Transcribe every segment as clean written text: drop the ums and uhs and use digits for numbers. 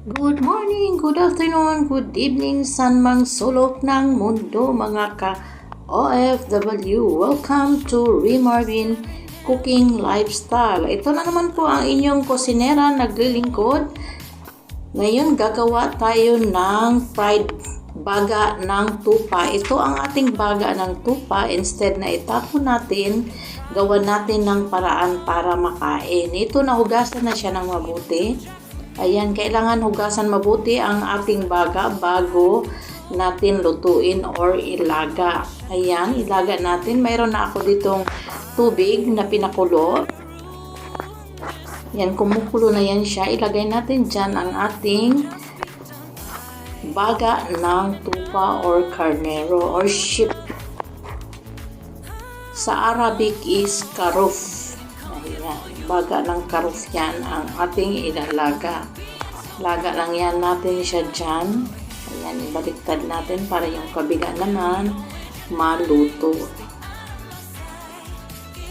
Good morning, good afternoon, good evening, saan mang sulok ng mundo mga ka-OFW. Welcome to Remarvin Cooking Lifestyle. Ito na naman po ang inyong kusinera naglilingkod. Ngayon gagawa tayo ng fried baga ng tupa. Ito ang ating baga ng tupa. Instead na itapon natin, gawa natin ng paraan para makain. Ito nahugasan na siya ng mabuti. Ayan, kailangan hugasan mabuti ang ating baga bago natin lutuin or ilaga. Ayan, ilaga natin. Mayroon na ako ditong tubig na pinakulo. Yan, kumukulo na yan siya. Ilagay natin dyan ang ating baga ng tupa or carnero or sheep. Sa Arabic is karuf. Baga ng karuf yan ang ating ilalaga. Laga lang yan natin siya dyan. Ayan, ibaliktad natin para yung kabila naman maluto.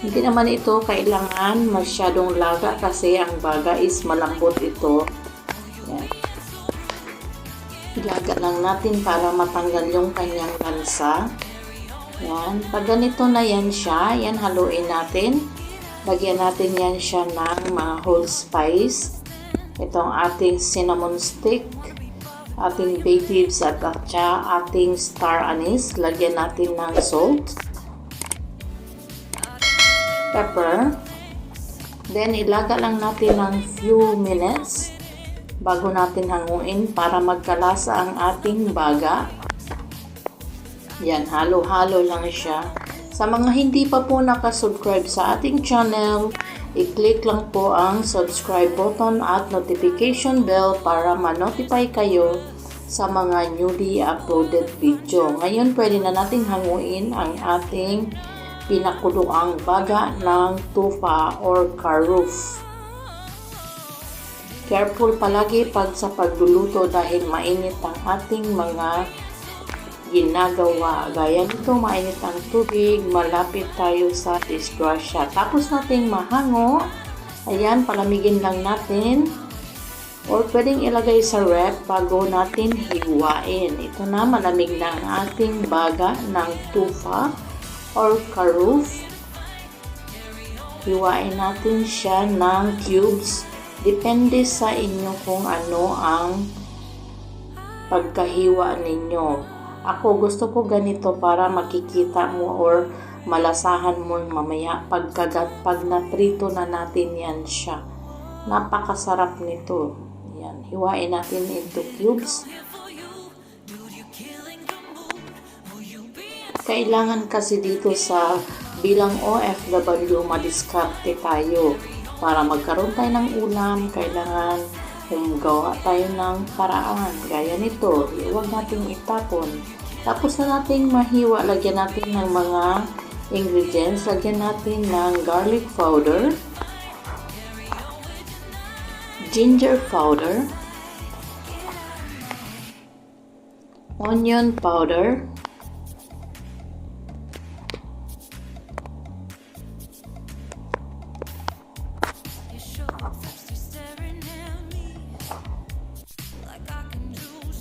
Hindi naman ito kailangan masyadong laga kasi ang baga is malambot ito. Ayan. Ilaga lang natin para matanggal yung kanyang lansa. Ayan. Pag ganito na yan siya, yan haluin natin. Lagyan natin yan siya ng mga whole spice. Itong ating cinnamon stick, ating bay leaves at ating star anise. Lagyan natin ng salt, pepper. Then ilaga lang natin ng few minutes bago natin hanguin para magkalasa ang ating baga. Yan, halo-halo lang siya. Sa mga hindi pa po nakasubscribe sa ating channel, i-click lang po ang subscribe button at notification bell para ma-notify kayo sa mga newly uploaded video. Ngayon, pwede na nating hanguin ang ating pinakuluang baga ng tupa or karuf. Careful palagi sa pagluluto dahil mainit ang ating mga ginagawa. Gaya nito, mainit ang tubig, malapit tayo sa dishwasher. Tapos nating mahango. Ayan, palamigin lang natin. Or pwedeng ilagay sa ref bago natin hiwain. Ito na, malamig na ang ating baga ng tufa or karuf. Hiwain natin siya ng cubes. Depende sa inyo kung ano ang pagkahiwa ninyo. Ako gusto ko ganito para makikita mo or malasahan mo mamaya pag naprito na natin yan siya. Napakasarap nito. Yan, hiwain natin into cubes. Kailangan kasi dito sa bilang OFW madiskarte tayo. Para magkaroon tayo ng ulam, kailangan gawa tayo ng paraan. Gaya nito, huwag nating itapon. Tapos na nating mahiwa, lagyan natin ng mga ingredients. Lagyan natin ng garlic powder, ginger powder, onion powder,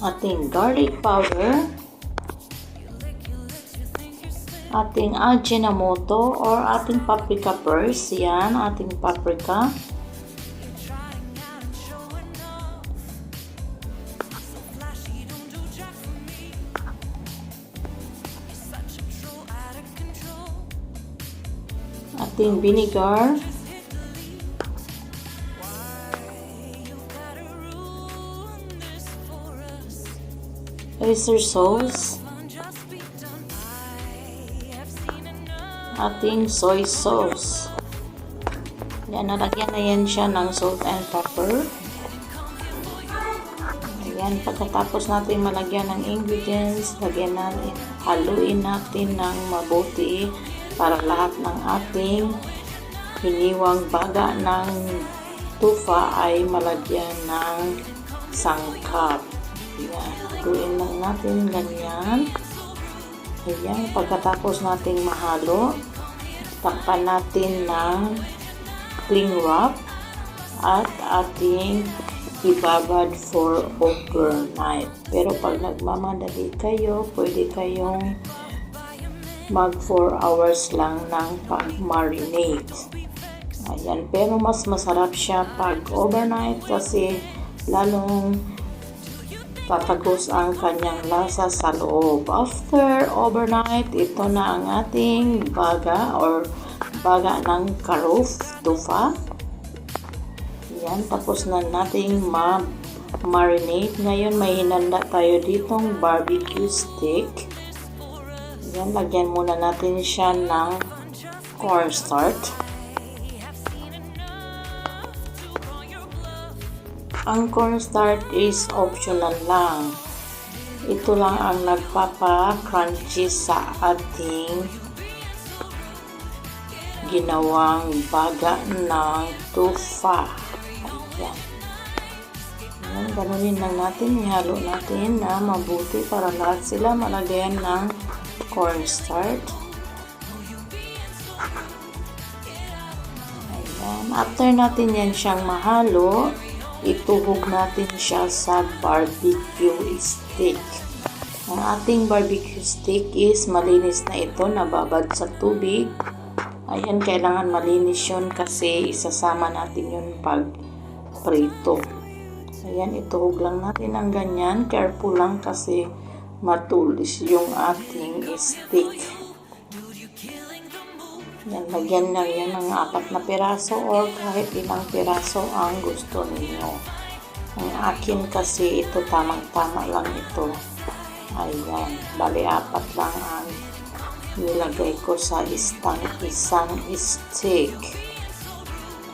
ating garlic powder, ating Ajinomoto or ating paprika first. Yan, ating paprika. Ating vinegar. Oyster sauce, ating soy sauce. Yan, nalagyan na yan siya ng salt and pepper. Ayan, pagkatapos natin malagyan ng ingredients, lagyan natin, haluin natin ng mabuti para lahat ng ating hiniwang baga ng tufa ay malagyan ng sangkap. Ayan, haluin lang natin ganyan. Ayan, pagkatapos nating mahalo, takpan natin ng cling wrap at ating ibabad for overnight. Pero pag nagmamadali kayo, pwede kayong mag 4 hours lang ng pag-marinate. Ayan, pero mas masarap siya pag overnight kasi lalong tatagos ang kanyang lasa sa loob. After overnight, ito na ang ating baga or baga ng karuf, tufa. Yan, tapos na nating ma-marinate. Ngayon may hinanda tayo ditong barbecue stick. Yan, lagyan muna natin siya ng cornstarch. Ang cornstarch is optional lang. Ito lang ang nagpapa-crunchy sa ating ginawang baga ng tufa. Ayan. Ayan, ganunin lang natin. Ihalo natin na mabuti para lahat sila malagayan ng cornstarch. Ayan. After natin yan siyang mahalo, ituhog natin siya sa barbecue stick. Ang ating barbecue stick is malinis na ito, nababad sa tubig. Ayan, kailangan malinis yun kasi isasama natin yun pag prito. Ayan, ituhog lang natin ang ganyan. Careful lang kasi matulis yung ating stick. Yan, lagyan lang yan ng 4 na piraso or kahit ilang piraso ang gusto ninyo. Ang akin kasi ito tamang-tama lang ito. Ayan, bali 4 lang ang nilagay ko sa isang stick.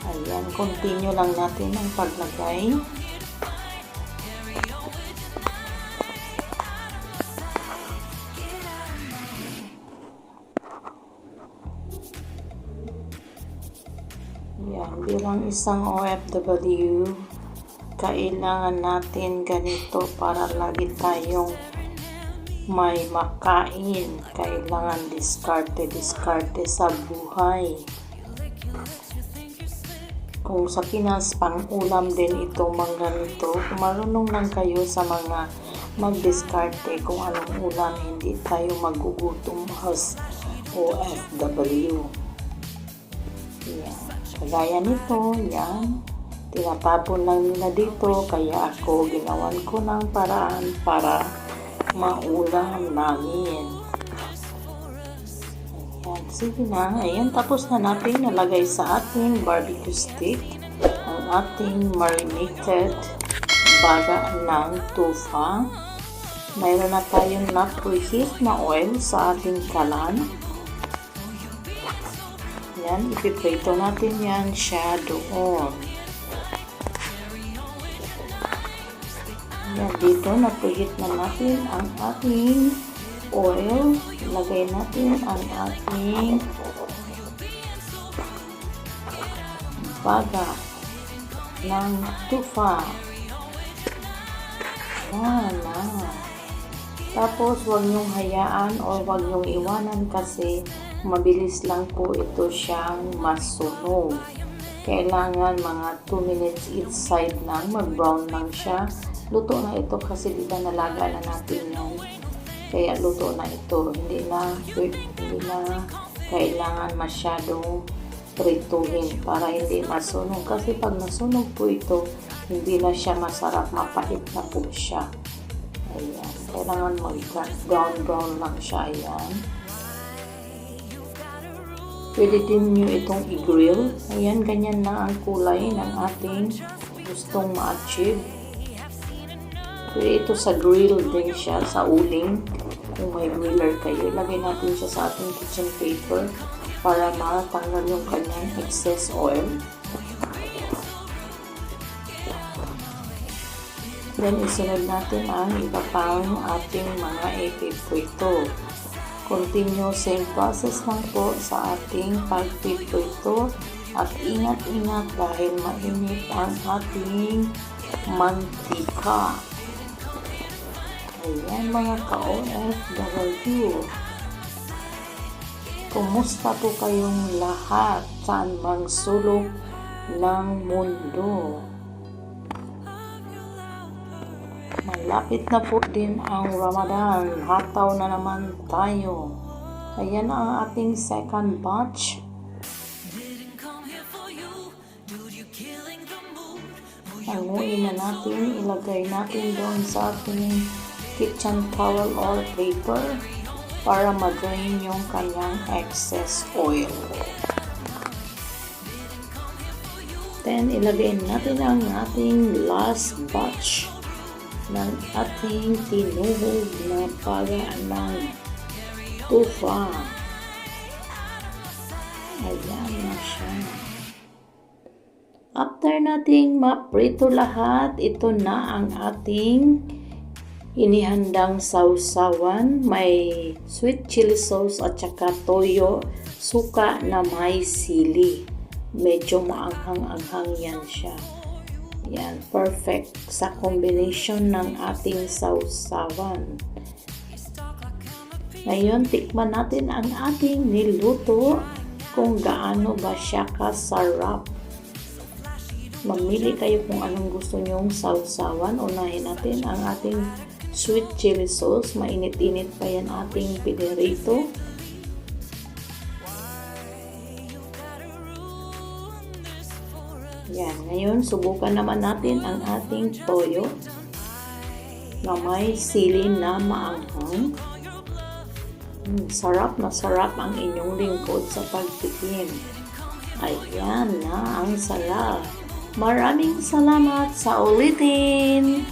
Ayan, continue lang natin ang paglagay. Yan, bilang isang OFW, kailangan natin ganito para lagi tayong may makain. Kailangan diskarte sa buhay. Kung sa Pinas, pang-ulam din ito mga ganito. Kung marunong lang kayo sa mga mag-diskarte kung anong ulam, hindi tayo magugutom as OFW. Yan. Kagaya nito, yan, tinatapon lang nila dito, kaya ako ginawan ko ng paraan para maulam namin. Ayan, sige na. Ayan, tapos na natin nalagay sa ating barbecue stick ang ating marinated baga ng tufa. Mayroon na tayong na-preheat na oil sa ating kalan. Yan, ipiprito natin yan siya doon. Yan, dito na-preheat na natin ang ating oil. Ilagay natin ang ating baga ng tufa. Yan na. Tapos, huwag niyong hayaan o huwag niyong iwanan kasi mabilis lang po ito siyang masunog. Kailangan mga 2 minutes each side lang, mag-brown lang siya. Luto na ito kasi di ba nalaga na natin yan. Kaya luto na ito. Hindi na kailangan masyadong prituhin para hindi masunog. Kasi pag nasunog po ito, hindi na siya masarap, mapait na po siya. Ayan. Kailangan mag-brown lang siya. Ayan. Pwede din nyo itong i-grill. Ayan, ganyan na ang kulay ng ating gustong ma-achieve. Pwede ito sa grill din siya, sa uling. Kung may griller kayo, ilagay natin siya sa ating kitchen paper para matanggal yung kanyang excess oil. Then, isunod natin ang iba pang ating mga ipiprito. Continue, same process lang po sa ating pagpiprito at ingat-ingat dahil mainit ang ating mantika. Ayan mga ka-OFW. Kumusta po kayong lahat saan mang sulok ng mundo? Malapit na po din ang Ramadan. Hataw na naman tayo. Ayan ang ating second batch. Hanguin na natin. Ilagay natin doon sa ating kitchen towel or paper para ma-drain yung kanyang excess oil. Then, ilagay natin ang ating last batch ng ating tinuhog na paga ng tufa. Ayan na siya. After nating maprito lahat, ito na ang ating inihandang sausawan. May sweet chili sauce at saka toyo, suka na may sili. Medyo maanghang-anghang yan siya. Yan, perfect sa combination ng ating sausawan. Ngayon, tikman natin ang ating niluto kung gaano ba siya kasarap. Mamili kayo kung anong gusto nyong sausawan. Unahin natin ang ating sweet chili sauce. Mainit-init pa yan ating pinirito. Yan, ngayon subukan naman natin ang ating toyo na may sili na maanghang. Sarap na sarap ang inyong lingkod sa pagtikim. Ayan na ang sarap. Maraming salamat sa ulitin!